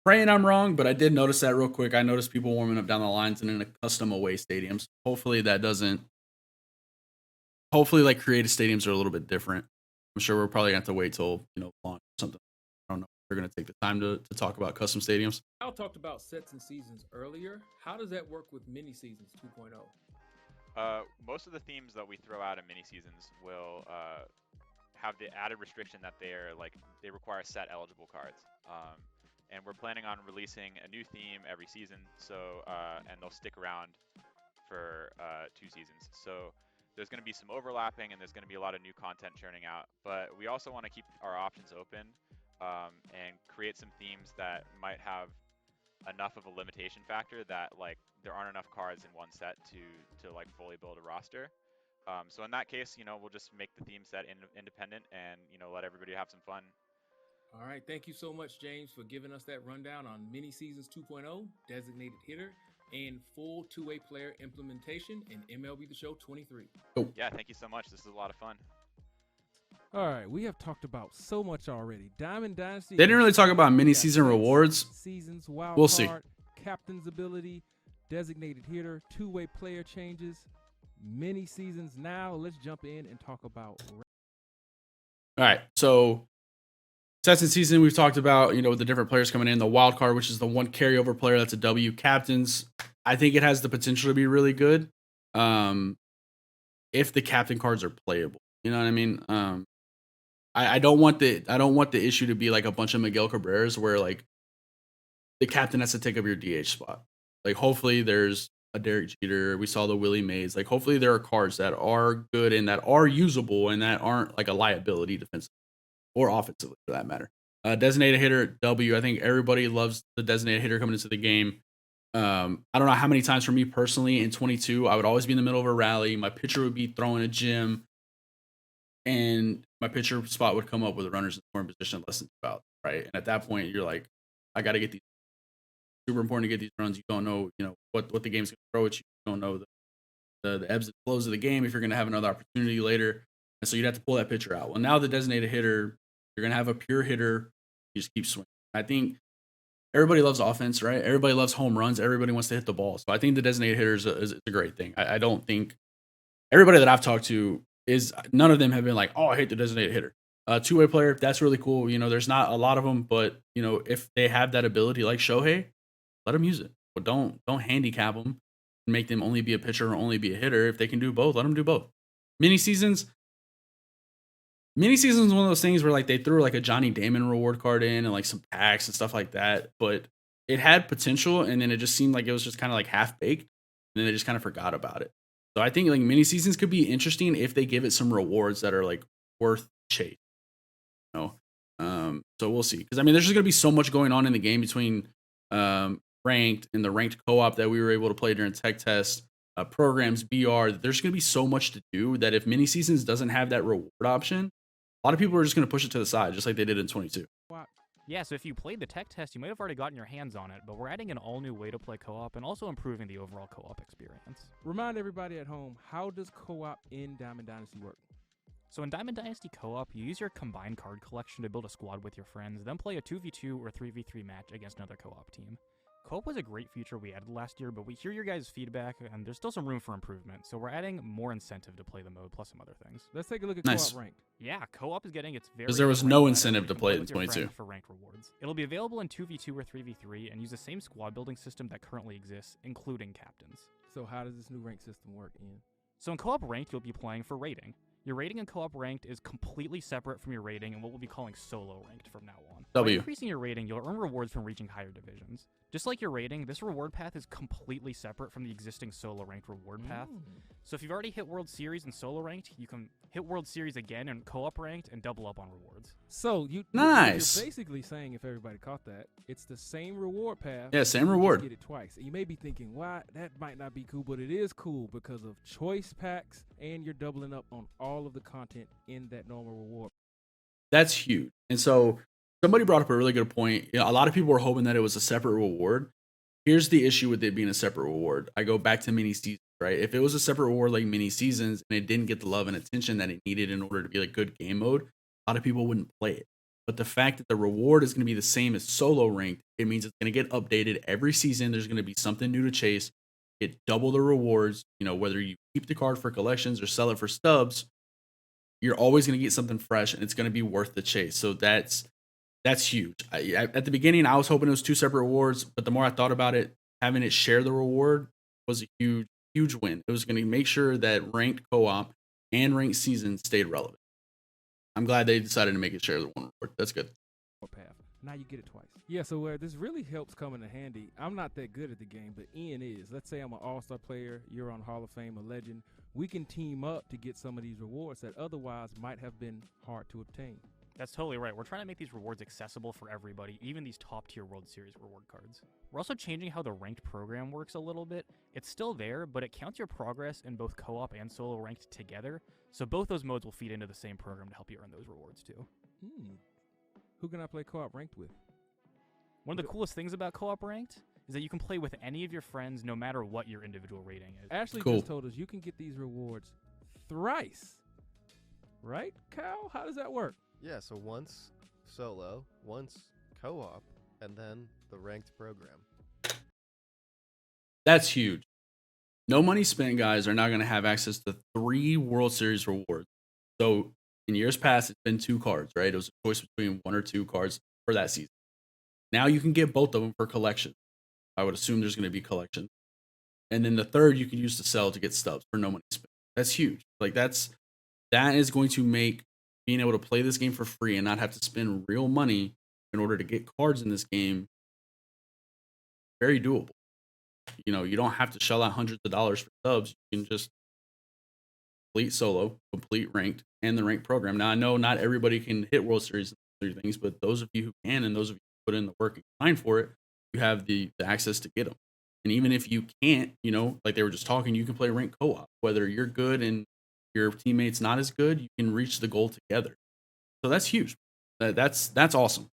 Praying I'm wrong, but I did notice that real quick. I noticed people warming up down the lines and in a custom away stadiums. Hopefully that doesn't. Hopefully, like creative stadiums are a little bit different. I'm sure we're probably gonna have to wait till launch or something. I don't know. They're gonna take the time to talk about custom stadiums. Al talked about sets and seasons earlier. How does that work with mini seasons 2.0? Most of the themes that we throw out in mini seasons will have the added restriction that they require set eligible cards. And we're planning on releasing a new theme every season. So and they'll stick around for 2 seasons. So there's going to be some overlapping and there's going to be a lot of new content churning out. But we also want to keep our options open and create some themes that might have enough of a limitation factor that like there aren't enough cards in one set to like fully build a roster. So in that case, we'll just make the theme set independent and let everybody have some fun. All right, thank you so much, James, for giving us that rundown on mini seasons 2.0, designated hitter, and full two-way player implementation in MLB The Show 23. Yeah, thank you so much. This is a lot of fun. All right, we have talked about so much already. Diamond Dynasty. They didn't really talk about mini season rewards. Seasons, wild We'll card, see. captain's ability, designated hitter, two-way player changes, mini seasons. Now let's jump in and talk about. All right, so sets and season we've talked about, with the different players coming in. The wild card, which is the one carryover player, that's a W. Captains, I think it has the potential to be really good, if the captain cards are playable. You know what I mean? I don't want the issue to be like a bunch of Miguel Cabreras where like the captain has to take up your DH spot. Like hopefully there's a Derek Jeter. We saw the Willie Mays. Like hopefully there are cards that are good and that are usable and that aren't like a liability defensively or offensively for that matter. Designated hitter, W. I think everybody loves the designated hitter coming into the game. I don't know how many times for me personally in 22, I would always be in the middle of a rally. My pitcher would be throwing a gym. And my pitcher spot would come up with runners in scoring position less than 2 outs, right? And at that point, you're like, I got to get these. Super important to get these runs. You don't know, what the game's going to throw at you. You don't know the ebbs and flows of the game if you're going to have another opportunity later. And so you'd have to pull that pitcher out. Well, now the designated hitter, you're going to have a pure hitter. You just keep swinging. I think everybody loves offense, right? Everybody loves home runs. Everybody wants to hit the ball. So I think the designated hitter is a great thing. I don't think everybody that I've talked to none of them have been like, oh, I hate the designated hitter. Two-way player, that's really cool. There's not a lot of them, but if they have that ability like Shohei, let them use it. But don't handicap them and make them only be a pitcher or only be a hitter. If they can do both, let them do both. Mini seasons is one of those things where like they threw like a Johnny Damon reward card in and like some packs and stuff like that, but it had potential and then it just seemed like it was just kind of like half baked and then they just kind of forgot about it. So I think like mini seasons could be interesting if they give it some rewards that are like worth chase. So we'll see. Because I mean, there's just gonna be so much going on in the game between ranked and the ranked co-op that we were able to play during tech test, programs, BR. There's gonna be so much to do that if mini seasons doesn't have that reward option, a lot of people are just gonna push it to the side, just like they did in 22. Yeah, so if you played the tech test, you might have already gotten your hands on it, but we're adding an all-new way to play co-op and also improving the overall co-op experience. Remind everybody at home, how does co-op in Diamond Dynasty work? So in Diamond Dynasty Co-op, you use your combined card collection to build a squad with your friends, then play a 2v2 or 3v3 match against another co-op team. Co-op was a great feature we added last year, but we hear your guys' feedback, and there's still some room for improvement, so we're adding more incentive to play the mode, plus some other things. Let's take a look at Nice. co-op ranked. Yeah, co-op is getting its very 'Cause there was own no ranked ladder incentive where to you can play it in with your 22. friends for ranked rewards. It'll be available in 2v2 or 3v3, and use the same squad building system that currently exists, including captains. So how does this new rank system work, Ian? So in co-op ranked, you'll be playing for rating. Your rating in co-op ranked is completely separate from your rating in what we'll be calling solo ranked from now on. By W. increasing your rating, you'll earn rewards from reaching higher divisions. Just like your rating, this reward path is completely separate from the existing solo ranked reward path. So if you've already hit World Series in solo ranked, you can hit World Series again in co-op ranked and double up on rewards. So you're Nice. basically saying, if everybody caught that, it's the same reward path. Yeah, same you just reward. Get it twice. You may be thinking, why that might not be cool, but it is cool because of choice packs, and you're doubling up on all of the content in that normal reward. That's huge. And so somebody brought up a really good point. You know, a lot of people were hoping that it was a separate reward. Here's the issue with it being a separate reward. I go back to mini seasons, right? If it was a separate reward like mini seasons and it didn't get the love and attention that it needed in order to be like good game mode, a lot of people wouldn't play it. But the fact that the reward is going to be the same as solo ranked, it means it's going to get updated every season. There's going to be something new to chase. Get double the rewards. You know, whether you keep the card for collections or sell it for stubs, you're always going to get something fresh, and it's going to be worth the chase. So that's huge. At the beginning, I was hoping it was two separate rewards, but the more I thought about it, having it share the reward was a huge win. It was going to make sure that ranked co-op and ranked season stayed relevant. I'm glad they decided to make it share the one reward. That's good. Path. Now you get it twice. Yeah, so where this really helps come into handy, I'm not that good at the game, but Ian is. Let's say I'm an all-star player, you're on Hall of Fame, a legend. We can team up to get some of these rewards that otherwise might have been hard to obtain. That's totally right. We're trying to make these rewards accessible for everybody, even these top-tier World Series reward cards. We're also changing how the ranked program works a little bit. It's still there, but it counts your progress in both co-op and solo ranked together, so both those modes will feed into the same program to help you earn those rewards too. Who can I play co-op ranked with? One of the coolest things about co-op ranked is that you can play with any of your friends no matter what your individual rating is. Ashley Cool. just told us you can get these rewards thrice. Right, Kyle? How does that work? Yeah, so once solo, once co-op, and then the ranked program. That's huge. No money spent guys are now going to have access to 3 World Series rewards. So in years past, it's been 2 cards, right? It was a choice between 1 or 2 cards for that season. Now you can get both of them for collection. I would assume there's going to be collection. And then the third you can use to sell to get stubs for no money spent. That's huge. Like that is going to make being able to play this game for free and not have to spend real money in order to get cards in this game very doable. You know, you don't have to shell out hundreds of dollars for subs. You can just complete solo, complete ranked, and the ranked program. Now, I know not everybody can hit World Series and 3 things, but those of you who can and those of you who put in the work and grind for it, you have the access to get them. And even if you can't, you know, like they were just talking, you can play ranked co-op. Whether you're good and your teammate's not as good, you can reach the goal together. So that's huge. That's awesome.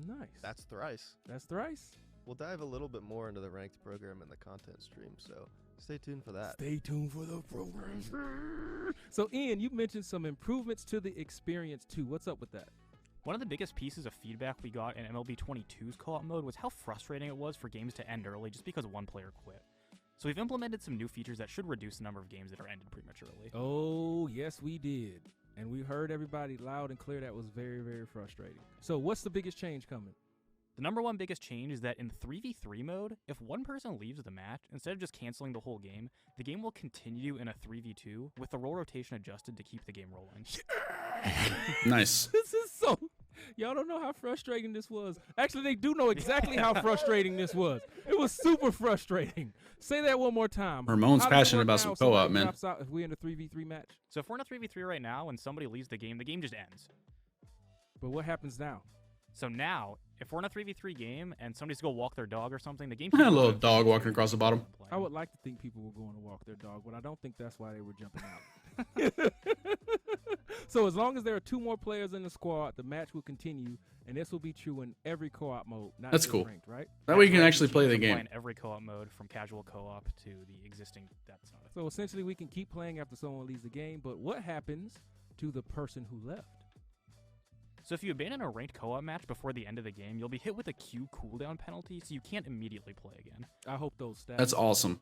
Nice. That's thrice. That's thrice. We'll dive a little bit more into the ranked program in the content stream, so stay tuned for that. Stay tuned for the program. So, Ian, you mentioned some improvements to the experience, too. What's up with that? One of the biggest pieces of feedback we got in MLB 22's co-op mode was how frustrating it was for games to end early just because one player quit. So we've implemented some new features that should reduce the number of games that are ended prematurely. Oh, yes, we did. And we heard everybody loud and clear that was very, very frustrating. So what's the biggest change coming? The number one biggest change is that in 3v3 mode, if one person leaves the match, instead of just canceling the whole game, the game will continue in a 3v2 with the role rotation adjusted to keep the game rolling. Nice. This is so... Y'all don't know how frustrating this was. Actually, they do know exactly how frustrating this was. It was super frustrating. Say that one more time. Ramon's How does it passionate work about now some if somebody co-op, man. drops out if we're in a 3v3 match? So if we're in a 3v3 right now and somebody leaves the game just ends. But what happens now? So now, if we're in a 3v3 game and somebody's to go walk their dog or something, the game A little dog walking across the bottom. I would like to think people were going to walk their dog, but I don't think that's why they were jumping out. So as long as there are 2 more players in the squad, the match will continue, and this will be true in every co-op mode. Not That's just cool. ranked, right? That way you That's can right, actually play the teams are game. playing every co-op mode from casual co-op to the existing. That's not a So essentially, we can keep playing after someone leaves the game, but what happens to the person who left? So if you abandon a ranked co-op match before the end of the game, you'll be hit with a Q cooldown penalty, so you can't immediately play again. I hope those stats. That's awesome.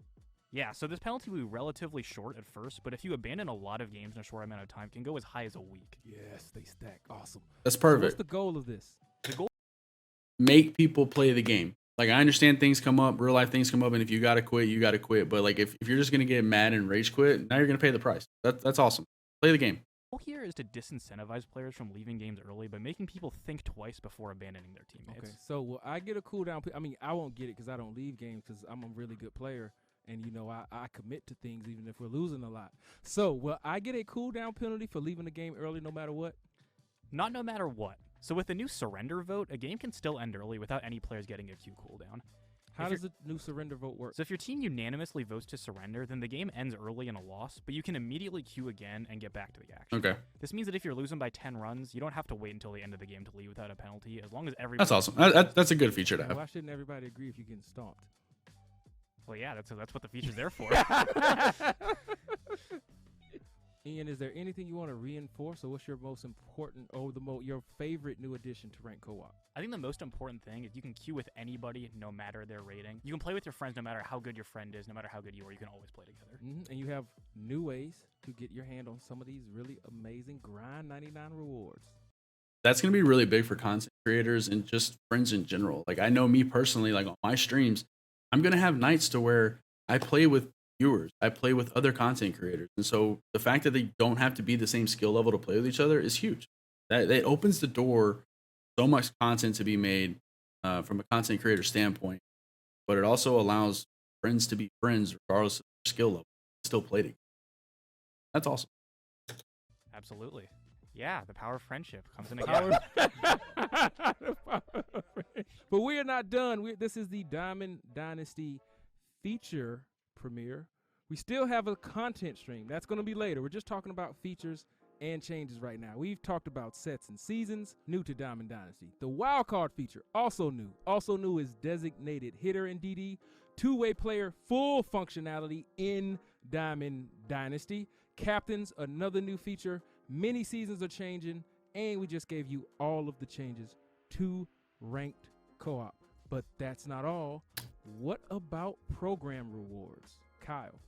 Yeah, so this penalty will be relatively short at first, but if you abandon a lot of games in a short amount of time, it can go as high as a week. Yes, they stack. Awesome. That's So perfect. what's the goal of this? The goal Make people play the game. Like, I understand things come up, real life things come up, and if you gotta quit, you gotta quit. But like, if you're just gonna get mad and rage quit, now you're gonna pay the price. That's awesome. Play the game. here is to disincentivize players from leaving games early by making people think twice before abandoning their teammates. Okay, so will I get a cooldown? I mean, I won't get it because I don't leave games because I'm a really good player. And, you know, I commit to things even if we're losing a lot. So will I get a cooldown penalty for leaving the game early no matter what? Not no matter what. So with the new surrender vote, a game can still end early without any players getting a Q cooldown. How does the new surrender vote work? So if your team unanimously votes to surrender, then the game ends early in a loss, but you can immediately queue again and get back to the action. Okay. This means that if you're losing by 10 runs, you don't have to wait until the end of the game to leave without a penalty, as long as everybody... That's awesome. That's a good feature to have. Why shouldn't everybody agree if you're getting stomped? Well, yeah, that's what the feature's there for. Ian, is there anything you want to reinforce, or what's your most important, or your favorite new addition to Rank Co-op? I think the most important thing is you can queue with anybody no matter their rating. You can play with your friends no matter how good your friend is, no matter how good you are. You can always play together. And you have new ways to get your hand on some of these really amazing Grind 99 rewards. That's going to be really big for content creators and just friends in general. Like, I know me personally, like on my streams, I'm going to have nights to where I play with viewers, I play with other content creators. And so the fact that they don't have to be the same skill level to play with each other is huge. That opens the door, so much content to be made from a content creator standpoint, but it also allows friends to be friends regardless of their skill level, still play together. That's awesome. Absolutely. Yeah, the power of friendship comes in again. But we are not done. This is the Diamond Dynasty feature premiere. We still have a content stream. That's going to be later. We're just talking about features and changes right now. We've talked about sets and seasons, new to Diamond Dynasty. The wild card feature, also new. Also new is designated hitter in DD, two-way player, full functionality in Diamond Dynasty. Captains, another new feature. Many seasons are changing, and we just gave you all of the changes to ranked co-op. But that's not all. What about program rewards? Kyle.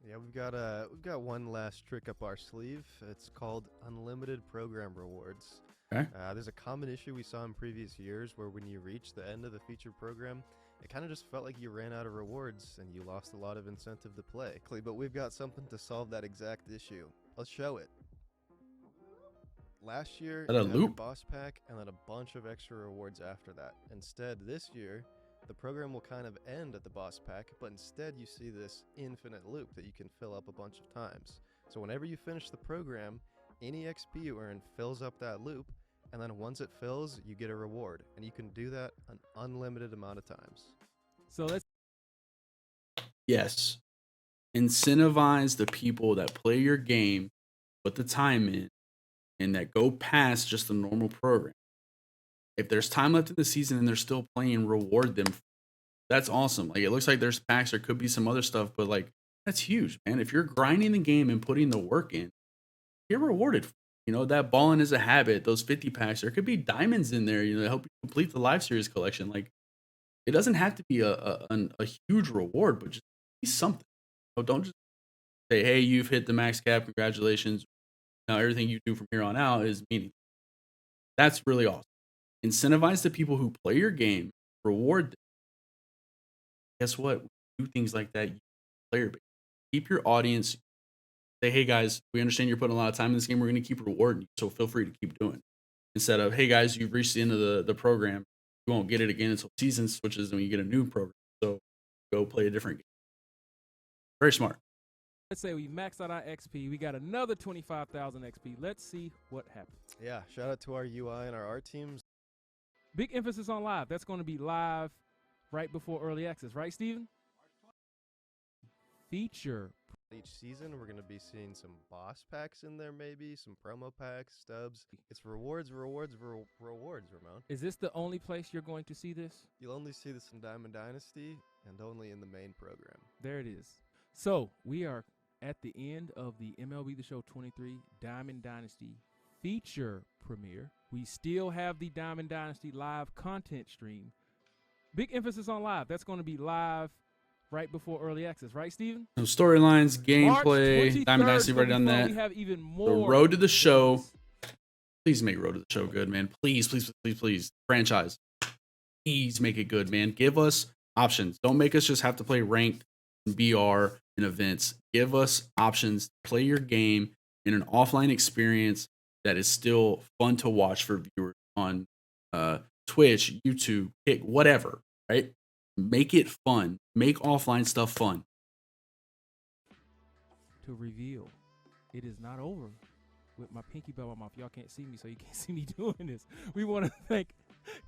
Yeah, we've got one last trick up our sleeve. It's called unlimited program rewards. Okay. There's a common issue we saw in previous years where when you reach the end of the featured program, it kind of just felt like you ran out of rewards and you lost a lot of incentive to play. But we've got something to solve that exact issue. Let's show it. Last year, At a you had your loop? boss pack and then a bunch of extra rewards after that. Instead, this year, the program will kind of end at the boss pack, but instead you see this infinite loop that you can fill up a bunch of times. So whenever you finish the program, any XP you earn fills up that loop, and then once it fills, you get a reward. And you can do that an unlimited amount of times. So let's Yes. Incentivize the people that play your game, put the time in, and that go past just the normal program. If there's time left in the season and they're still playing, reward them. That's awesome. Like, it looks like there's packs, there could be some other stuff, but like, that's huge, man. If you're grinding the game and putting the work in, you're rewarded. You know, that balling is a habit, those 50 packs, there could be diamonds in there, you know, to help you complete the live series collection. Like, it doesn't have to be a huge reward, but just be something. So don't just say, hey, you've hit the max cap, congratulations. Now everything you do from here on out is meaningful. That's really awesome. Incentivize the people who play your game, reward them. Guess what? Do things like that, player base. Keep your audience. Say, hey guys, we understand you're putting a lot of time in this game. We're going to keep rewarding you, so feel free to keep doing it. Instead of, hey guys, you've reached the end of the program. You won't get it again until season switches and when you get a new program. So go play a different game. Very smart. say we maxed out our XP. We got another 25,000 XP. Let's see what happens. Yeah, shout out to our UI and our art teams. Big emphasis on live. That's going to be live right before early access, right, Steven? Feature Each season, we're going to be seeing some boss packs in there, maybe some promo packs, stubs. It's rewards, Ramon. Is this the only place you're going to see this? You'll only see this in Diamond Dynasty and only in the main program. There it is. So we are at the end of the MLB The Show 23 Diamond Dynasty feature premiere. We still have the Diamond Dynasty live content stream. Big emphasis on live. That's going to be live right before early access, right, Steven? So storylines, gameplay, March 23rd, Diamond Dynasty, so already done before that. We have even The more. road to the show. Please make Road to the Show good, man. Please, please, please, please. Franchise. Please make it good, man. Give us options. Don't make us just have to play ranked and BR and events. Give us options. Play your game in an offline experience that is still fun to watch for viewers on Twitch, YouTube, Kick, whatever, right? Make it fun. Make offline stuff fun. To reveal, it is not over with my pinky bell in my mouth. Y'all can't see me, so you can't see me doing this. We want to thank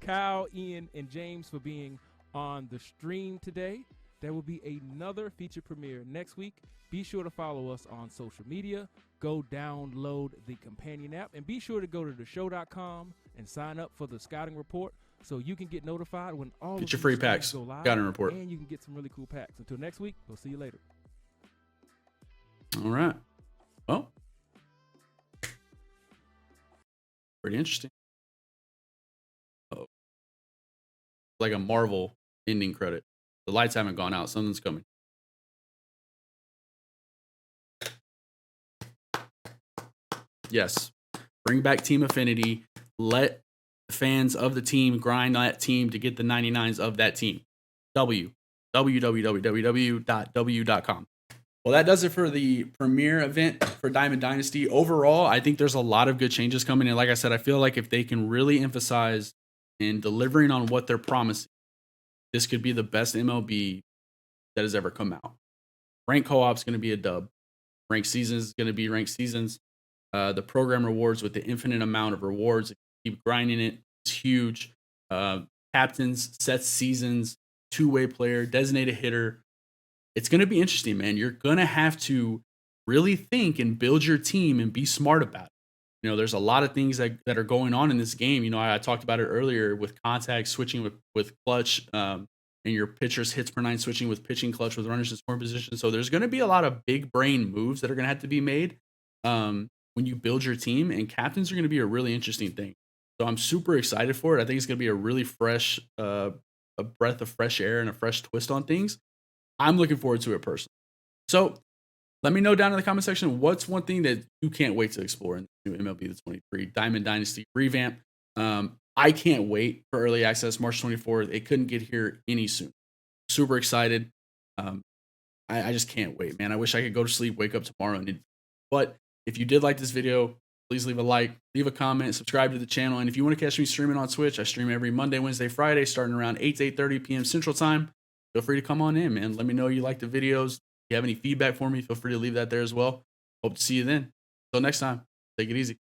Kyle, Ian, and James for being on the stream today. There will be another feature premiere next week. Be sure to follow us on social media. Go download the companion app, and be sure to go to theshow.com and sign up for the scouting report so you can get notified when all Get of your these free streams packs. go live, Scouting report. and you can get some really cool packs. Until next week, we'll see you later. All right. Well, pretty interesting. Oh, like a Marvel ending credit. The lights haven't gone out. Something's coming. Yes. Bring back Team Affinity. Let fans of the team grind that team to get the 99s of that team. www.w.com. Well, that does it for the premiere event for Diamond Dynasty. Overall, I think there's a lot of good changes coming in. Like I said, I feel like if they can really emphasize in delivering on what they're promising, this could be the best MLB that has ever come out. Rank co-op is going to be a dub. Ranked seasons is going to be ranked seasons. The program rewards with the infinite amount of rewards. Keep grinding it. It's huge. Captains, sets seasons, two-way player, designated hitter. It's going to be interesting, man. You're going to have to really think and build your team and be smart about it. You know, there's a lot of things that are going on in this game. You know, I talked about it earlier with contact, switching with clutch, and your pitcher's hits per nine, switching with pitching clutch with runners in scoring position. So there's going to be a lot of big brain moves that are going to have to be made when you build your team, and captains are going to be a really interesting thing. So I'm super excited for it. I think it's going to be a really fresh, a breath of fresh air and a fresh twist on things. I'm looking forward to it personally. So let me know down in the comment section, what's one thing that you can't wait to explore in the new MLB The 23 Diamond Dynasty revamp. I can't wait for early access March 24th. It couldn't get here any sooner. Super excited. I just can't wait, man. I wish I could go to sleep, wake up tomorrow. But if you did like this video, please leave a like, leave a comment, subscribe to the channel. And if you want to catch me streaming on Twitch, I stream every Monday, Wednesday, Friday, starting around 8 to 8:30 p.m. Central Time. Feel free to come on in, man. Let me know you like the videos. If you have any feedback for me, feel free to leave that there as well. Hope to see you then. Until next time, take it easy.